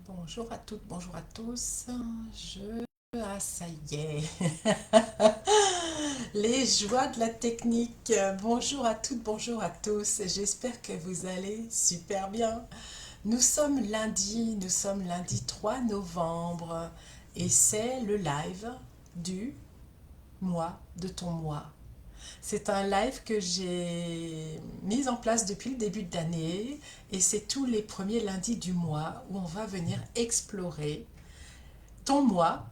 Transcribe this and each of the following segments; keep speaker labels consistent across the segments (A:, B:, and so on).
A: Bonjour à toutes, bonjour à tous. Ça y est. Les joies de la technique. Bonjour à toutes, bonjour à tous. J'espère que vous allez super bien. Nous sommes lundi 3 novembre et c'est le live du mois de ton mois. C'est un live que j'ai mis en place depuis le début de l'année et c'est tous les premiers lundis du mois où on va venir explorer ton mois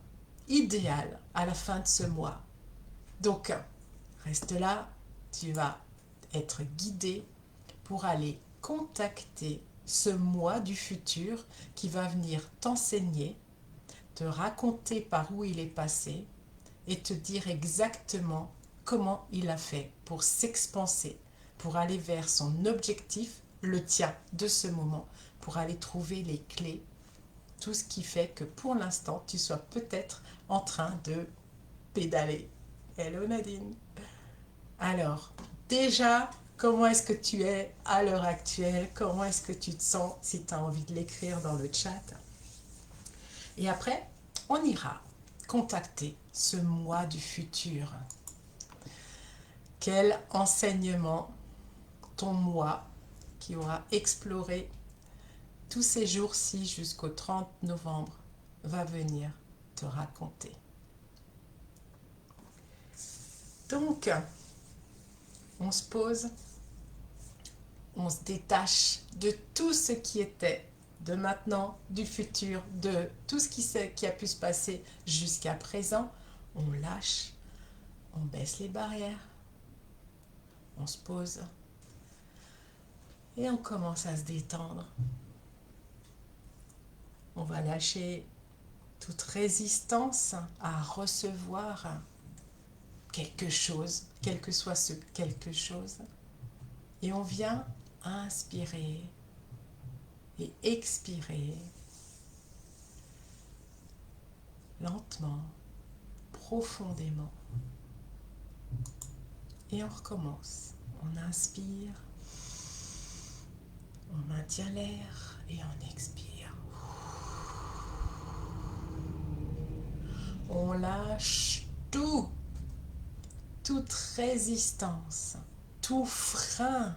A: idéal à la fin de ce mois. Donc, reste là, tu vas être guidé pour aller contacter ce moi du futur qui va venir t'enseigner, te raconter par où il est passé et te dire exactement comment il a fait pour s'expanser, pour aller vers son objectif, le tien de ce moment, pour aller trouver les clés, tout ce qui fait que pour l'instant, tu sois peut-être en train de pédaler. Hello Nadine. Alors, déjà, comment est-ce que tu es à l'heure actuelle? Comment est-ce que tu te sens si tu as envie de l'écrire dans le chat? Et après, on ira contacter ce moi du futur. Quel enseignement ton moi qui aura exploré tous ces jours-ci jusqu'au 30 novembre va venir te raconter. Donc, on se pose, on se détache de tout ce qui était, de maintenant, du futur, de tout ce qui a pu se passer jusqu'à présent. On lâche, on baisse les barrières, on se pose et on commence à se détendre. On va lâcher toute résistance à recevoir quelque chose, quel que soit ce quelque chose. Et on vient inspirer et expirer lentement, profondément. Et on recommence. On inspire, on maintient l'air et on expire. On lâche tout, toute résistance, tout frein,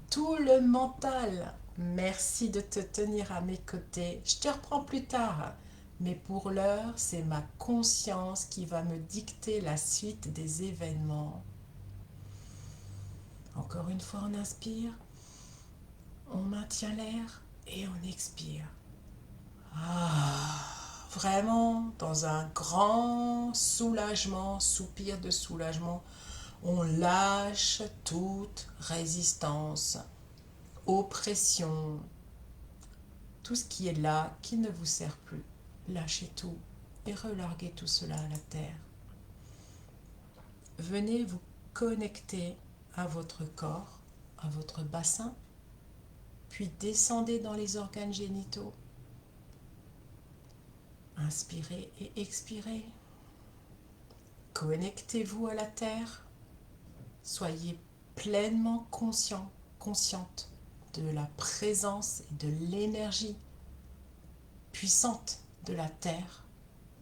A: tout le mental. Merci de te tenir à mes côtés. Je te reprends plus tard. Mais pour l'heure, c'est ma conscience qui va me dicter la suite des événements. Encore une fois, on inspire, on maintient l'air et on expire. Vraiment, dans un grand soulagement, soupir de soulagement, on lâche toute résistance, oppression, tout ce qui est là, qui ne vous sert plus. Lâchez tout et relarguez tout cela à la terre. Venez vous connecter à votre corps, à votre bassin, puis descendez dans les organes génitaux. Inspirez et expirez. Connectez-vous à la terre. Soyez pleinement conscient, consciente de la présence et de l'énergie puissante de la terre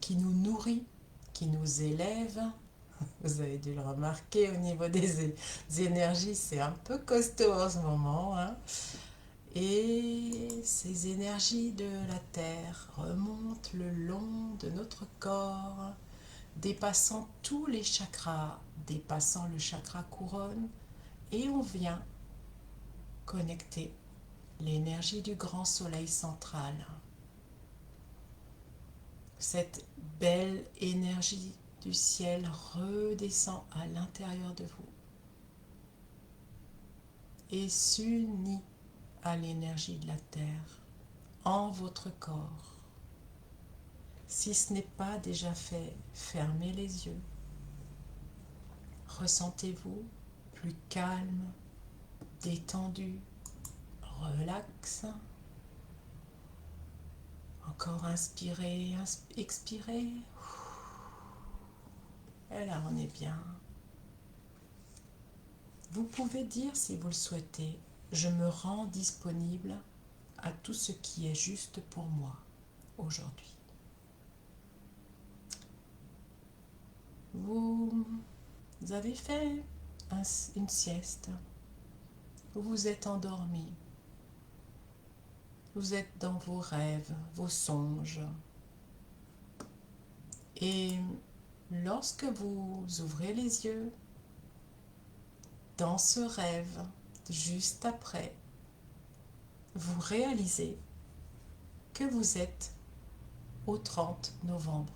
A: qui nous nourrit, qui nous élève. Vous avez dû le remarquer au niveau des énergies, c'est un peu costaud en ce moment, hein. Et ces énergies de la terre remontent le long de notre corps, dépassant tous les chakras, dépassant le chakra couronne, et on vient connecter l'énergie du grand soleil central. Cette belle énergie du ciel redescend à l'intérieur de vous et s'unit à l'énergie de la terre en votre corps. Si ce n'est pas déjà fait, fermez les yeux. Ressentez-vous plus calme, détendu, relax. Encore inspirez, expirez. Et là, on est bien. Vous pouvez dire, si vous le souhaitez, je me rends disponible à tout ce qui est juste pour moi aujourd'hui. Vous avez fait une sieste, vous vous êtes endormi, vous êtes dans vos rêves, vos songes. Et lorsque vous ouvrez les yeux, dans ce rêve, juste après, vous réalisez que vous êtes au 30 novembre.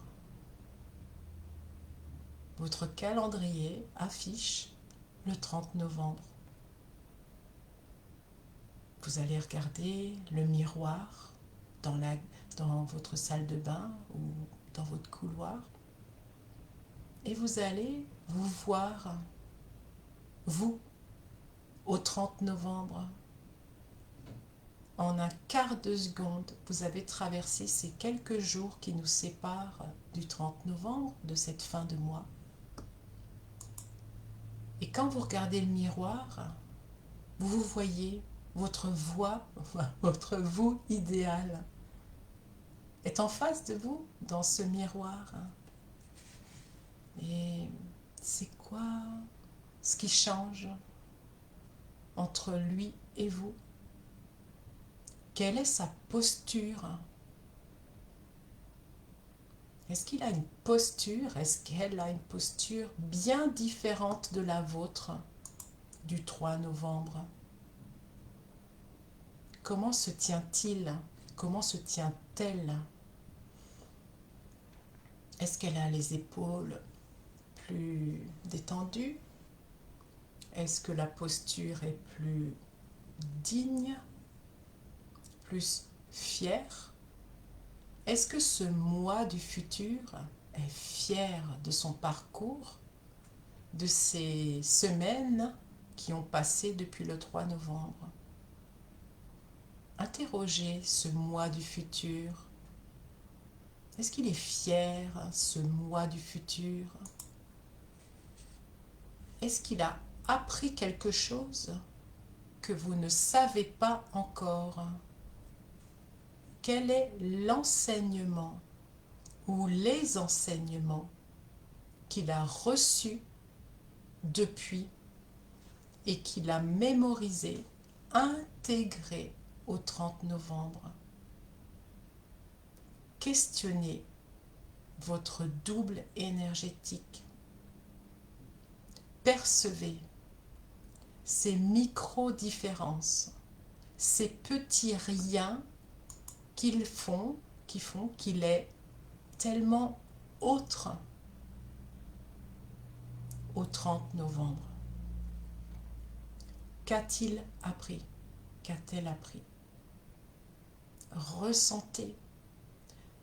A: Votre calendrier affiche le 30 novembre. Vous allez regarder le miroir dans votre salle de bain ou dans votre couloir et vous allez vous voir, vous, au 30 novembre. En un quart de seconde, vous avez traversé ces quelques jours qui nous séparent du 30 novembre, de cette fin de mois. Et quand vous regardez le miroir, vous vous voyez, votre vous idéal est en face de vous dans ce miroir. Et c'est quoi ce qui change entre lui et vous? Quelle est sa posture? Est-ce qu'il a une posture? Est-ce qu'elle a une posture bien différente de la vôtre du 3 novembre? Comment se tient-il? Comment se tient-elle? Est-ce qu'elle a les épaules plus détendues? Est-ce que la posture est plus digne? Plus fière? Est-ce que ce moi du futur est fier de son parcours, de ces semaines qui ont passé depuis le 3 novembre? Interrogez ce moi du futur. Est-ce qu'il est fier, ce moi du futur? Est-ce qu'il a appris quelque chose que vous ne savez pas encore? Quel est l'enseignement ou les enseignements qu'il a reçus depuis et qu'il a mémorisé, intégré au 30 novembre? Questionnez votre double énergétique. Percevez ces micro-différences, ces petits riens qui font qu'il est tellement autre au 30 novembre. Qu'a-t-il appris? Qu'a-t-elle appris? Ressentez,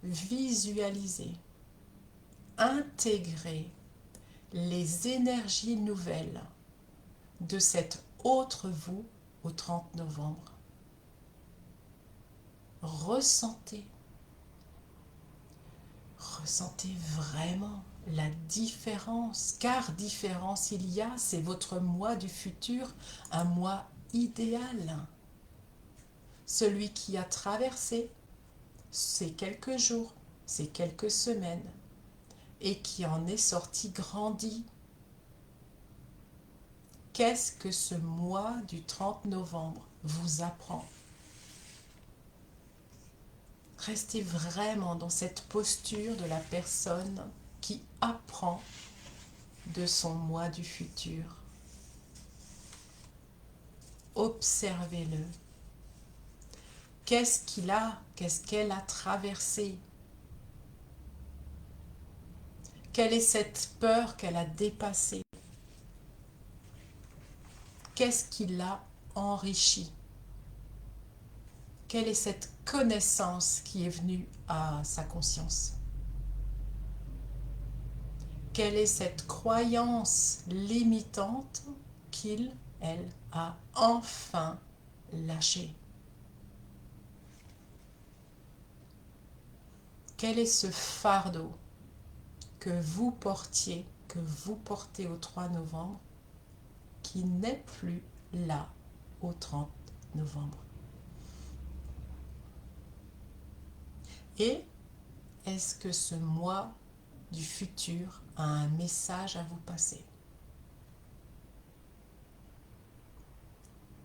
A: visualisez, intégrez les énergies nouvelles de cet autre vous au 30 novembre. Ressentez vraiment la différence, car différence il y a, c'est votre moi du futur, un moi idéal. Celui qui a traversé ces quelques jours, ces quelques semaines, et qui en est sorti grandi. Qu'est-ce que ce mois du 30 novembre vous apprend? Restez vraiment dans cette posture de la personne qui apprend de son moi du futur. Observez-le. Qu'est-ce qu'il a? Qu'est-ce qu'elle a traversé? Quelle est cette peur qu'elle a dépassée? Qu'est-ce qui l'a enrichi? Quelle est cette connaissance qui est venue à sa conscience? Quelle est cette croyance limitante qu'il, elle, a enfin lâchée? Quel est ce fardeau que vous portiez, que vous portez au 3 novembre, qui n'est plus là au 30 novembre? Et est-ce que ce moi du futur a un message à vous passer?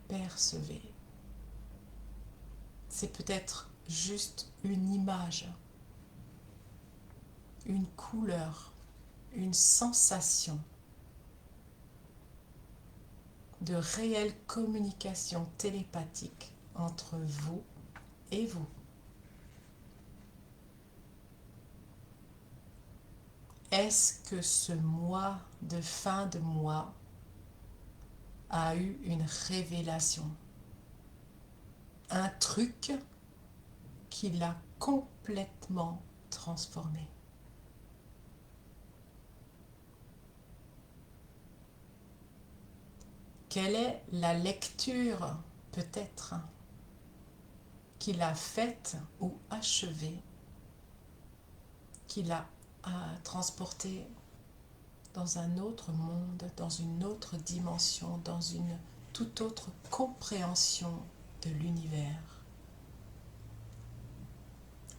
A: Percevez. C'est peut-être juste une image, une couleur, une sensation de réelle communication télépathique entre vous et vous. Est-ce que ce moi de fin de mois a eu une révélation? Un truc qui l'a complètement transformé? Quelle est la lecture, peut-être, qu'il a faite ou achevée, qu'il a transporté dans un autre monde, dans une autre dimension, dans une toute autre compréhension de l'univers?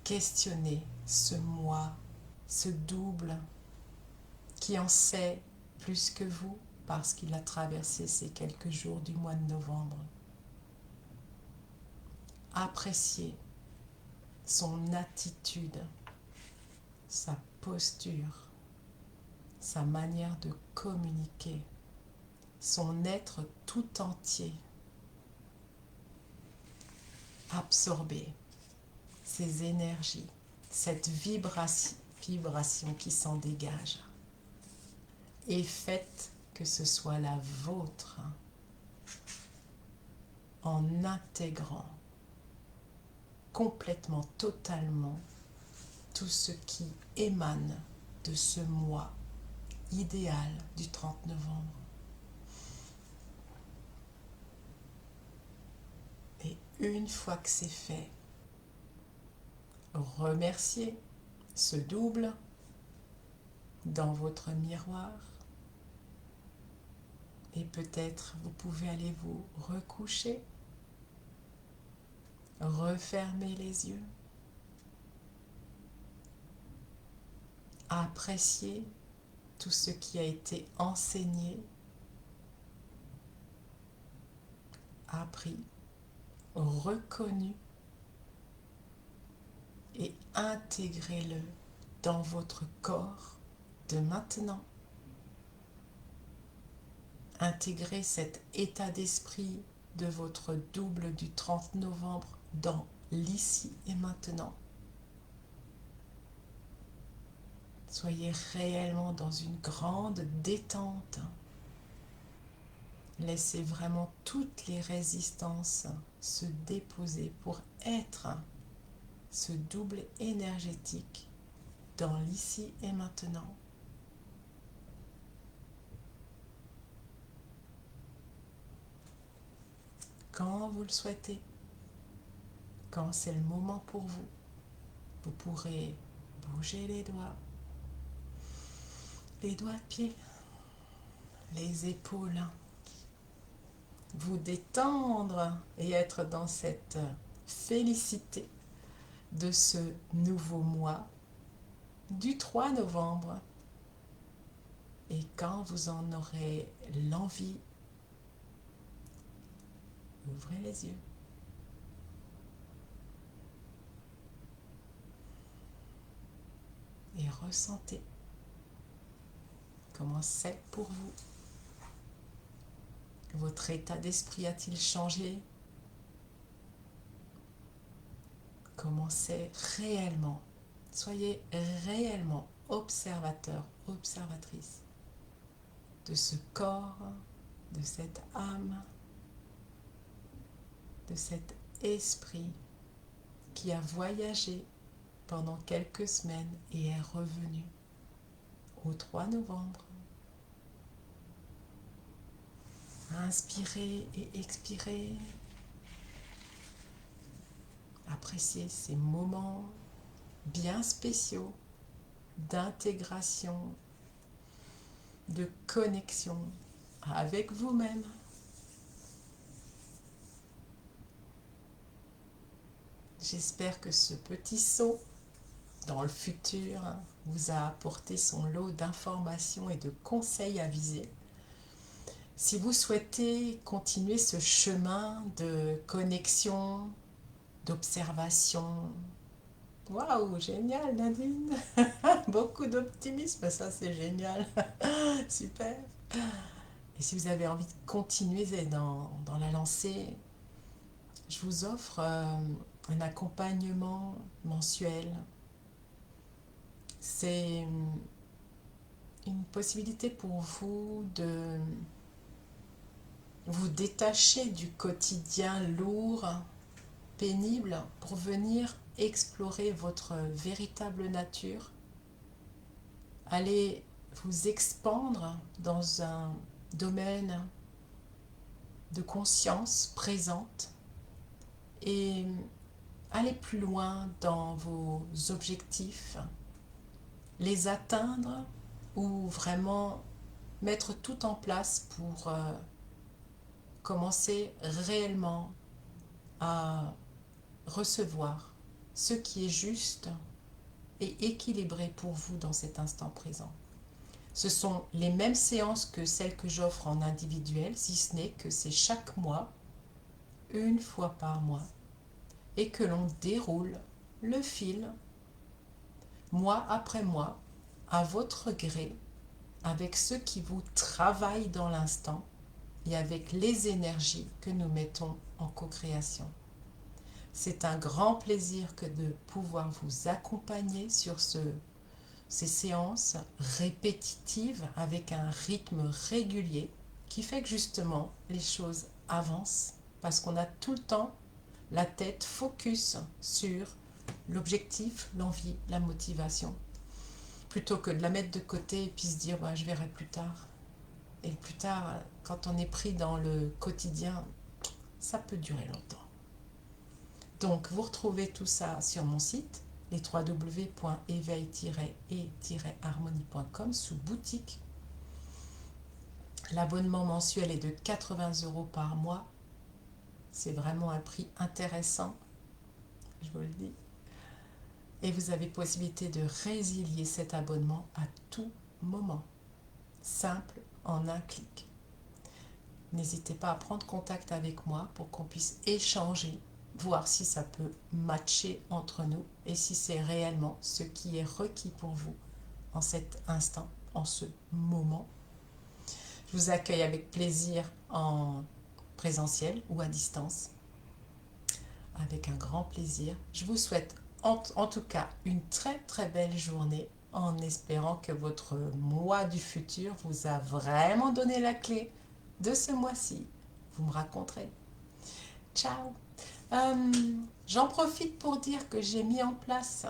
A: Questionnez ce moi, ce double qui en sait plus que vous parce qu'il a traversé ces quelques jours du mois de novembre. Appréciez son attitude, sa posture, sa manière de communiquer, son être tout entier. Absorbez ces énergies, cette vibration qui s'en dégage et faites que ce soit la vôtre en intégrant complètement, totalement tout ce qui émane de ce moi idéal du 30 novembre. Et une fois que c'est fait, remerciez ce double dans votre miroir et peut-être vous pouvez aller vous recoucher, refermer les yeux, apprécier tout ce qui a été enseigné, appris, reconnu et intégrez-le dans votre corps de maintenant. Intégrez cet état d'esprit de votre double du 30 novembre dans l'ici et maintenant. Soyez réellement dans une grande détente. Laissez vraiment toutes les résistances se déposer pour être ce double énergétique dans l'ici et maintenant. Quand vous le souhaitez, quand c'est le moment pour vous, vous pourrez bouger les doigts de pied, les épaules, vous détendre et être dans cette félicité de ce nouveau mois du 3 novembre. Et quand vous en aurez l'envie, ouvrez les yeux. Et ressentez comment c'est pour vous. Votre état d'esprit a-t-il changé? Comment c'est réellement? Soyez réellement observateur, observatrice de ce corps, de cette âme, de cet esprit qui a voyagé pendant quelques semaines et est revenu au 3 novembre. Inspirez et expirez. Appréciez ces moments bien spéciaux d'intégration, de connexion avec vous-même. J'espère que ce petit saut dans le futur, vous a apporté son lot d'informations et de conseils avisés. Si vous souhaitez continuer ce chemin de connexion, d'observation, waouh, génial Nadine, beaucoup d'optimisme, ça c'est génial, super. Et si vous avez envie de continuer dans la lancée, je vous offre un accompagnement mensuel. C'est une possibilité pour vous de vous détacher du quotidien lourd, pénible, pour venir explorer votre véritable nature, aller vous expandre dans un domaine de conscience présente et aller plus loin dans vos objectifs, les atteindre ou vraiment mettre tout en place pour commencer réellement à recevoir ce qui est juste et équilibré pour vous dans cet instant présent. Ce sont les mêmes séances que celles que j'offre en individuel, si ce n'est que c'est chaque mois, une fois par mois, et que l'on déroule le fil, mois après mois, à votre gré, avec ceux qui vous travaillent dans l'instant et avec les énergies que nous mettons en co-création. C'est un grand plaisir que de pouvoir vous accompagner sur ces séances répétitives avec un rythme régulier qui fait que justement les choses avancent parce qu'on a tout le temps la tête focus sur l'objectif, l'envie, la motivation, plutôt que de la mettre de côté et puis se dire bah, je verrai plus tard. Et le plus tard, quand on est pris dans le quotidien, ça peut durer longtemps. Donc vous retrouvez tout ça sur mon site, les www.éveil-et-harmonie.com sous boutique. L'abonnement mensuel est de 80 € par mois. C'est vraiment un prix intéressant, je vous le dis. Et vous avez possibilité de résilier cet abonnement à tout moment. Simple, en un clic. N'hésitez pas à prendre contact avec moi pour qu'on puisse échanger, voir si ça peut matcher entre nous et si c'est réellement ce qui est requis pour vous en cet instant, en ce moment. Je vous accueille avec plaisir en présentiel ou à distance, avec un grand plaisir. Je vous souhaite en tout cas une très très belle journée en espérant que votre mois du futur vous a vraiment donné la clé de ce mois-ci. Vous me raconterez. Ciao. J'en profite pour dire que j'ai mis en place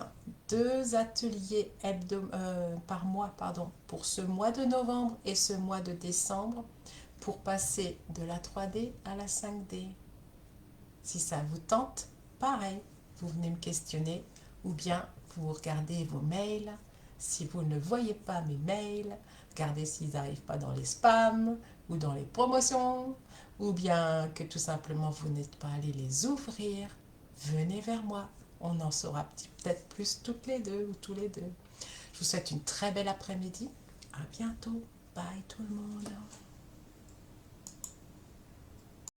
A: 2 ateliers par mois pour ce mois de novembre et ce mois de décembre pour passer de la 3D à la 5D. Si ça vous tente, pareil, vous venez me questionner ou bien vous regardez vos mails. Si vous ne voyez pas mes mails, regardez s'ils n'arrivent pas dans les spams ou dans les promotions, ou bien que tout simplement vous n'êtes pas allé les ouvrir. Venez vers moi, on en saura peut-être plus toutes les deux ou tous les deux. Je vous souhaite une très belle après-midi. À bientôt. Bye tout le monde.